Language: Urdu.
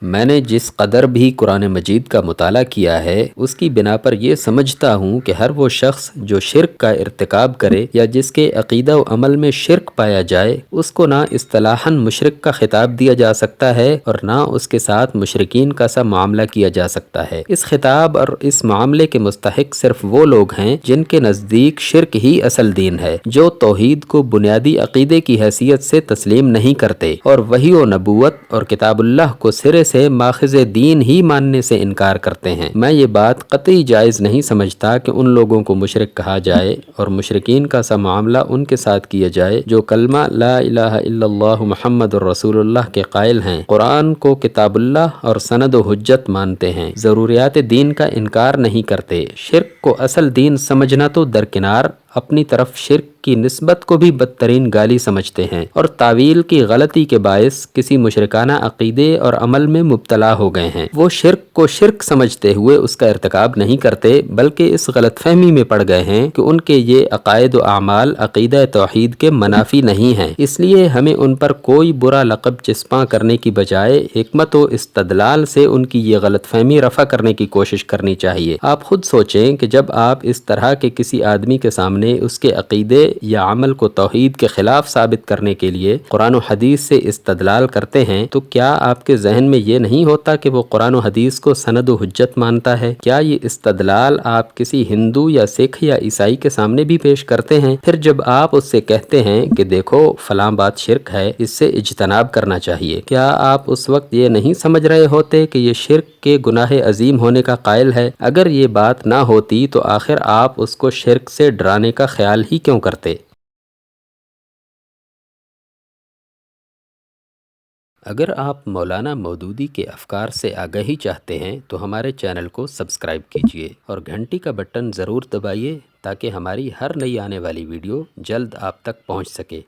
میں نے جس قدر بھی قرآن مجید کا مطالعہ کیا ہے اس کی بنا پر یہ سمجھتا ہوں کہ ہر وہ شخص جو شرک کا ارتکاب کرے یا جس کے عقیدہ و عمل میں شرک پایا جائے اس کو نہ اصطلاحاً مشرک کا خطاب دیا جا سکتا ہے اور نہ اس کے ساتھ مشرکین کا سا معاملہ کیا جا سکتا ہے۔ اس خطاب اور اس معاملے کے مستحق صرف وہ لوگ ہیں جن کے نزدیک شرک ہی اصل دین ہے، جو توحید کو بنیادی عقیدے کی حیثیت سے تسلیم نہیں کرتے اور وحی و نبوت اور کتاب اللہ کو سرے سے ماخذ دین ہی ماننے سے انکار کرتے ہیں۔ میں یہ بات قطعی جائز نہیں سمجھتا کہ ان لوگوں کو مشرک کہا جائے اور مشرکین کا سا معاملہ ان کے ساتھ کیا جائے جو کلمہ لا الہ الا اللہ محمد الرسول اللہ کے قائل ہیں، قرآن کو کتاب اللہ اور سند و حجت مانتے ہیں، ضروریات دین کا انکار نہیں کرتے۔ شرک کو اصل دین سمجھنا تو درکنار، اپنی طرف شرک کی نسبت کو بھی بدترین گالی سمجھتے ہیں اور تعویل کی غلطی کے باعث کسی مشرکانہ عقیدے اور عمل میں مبتلا ہو گئے ہیں۔ وہ شرک کو شرک سمجھتے ہوئے اس کا ارتکاب نہیں کرتے بلکہ اس غلط فہمی میں پڑ گئے ہیں کہ ان کے یہ عقائد و اعمال عقیدہ توحید کے منافی نہیں ہیں۔ اس لیے ہمیں ان پر کوئی برا لقب چسپاں کرنے کی بجائے حکمت و استدلال سے ان کی یہ غلط فہمی رفع کرنے کی کوشش کرنی چاہیے۔ آپ خود سوچیں کہ جب آپ اس طرح کے کسی آدمی کے سامنے اس کے عقیدے یا عمل کو توحید کے خلاف ثابت کرنے کے لیے قرآن و حدیث سے استدلال کرتے ہیں تو کیا آپ کے ذہن میں یہ نہیں ہوتا کہ وہ قرآن و حدیث کو سند و حجت مانتا ہے؟ کیا یہ استدلال آپ کسی ہندو یا سکھ یا عیسائی کے سامنے بھی پیش کرتے ہیں؟ پھر جب آپ اس سے کہتے ہیں کہ دیکھو فلاں بات شرک ہے، اس سے اجتناب کرنا چاہیے، کیا آپ اس وقت یہ نہیں سمجھ رہے ہوتے کہ یہ شرک کے گناہ عظیم ہونے کا قائل ہے؟ اگر یہ بات نہ ہوتی تو آخر آپ اس کو شرک سے ڈرانے کا خیال ہی کیوں کرتے؟ اگر آپ مولانا مودودی کے افکار سے آگاہی چاہتے ہیں تو ہمارے چینل کو سبسکرائب کیجیے اور گھنٹی کا بٹن ضرور دبائیے تاکہ ہماری ہر نئی آنے والی ویڈیو جلد آپ تک پہنچ سکے۔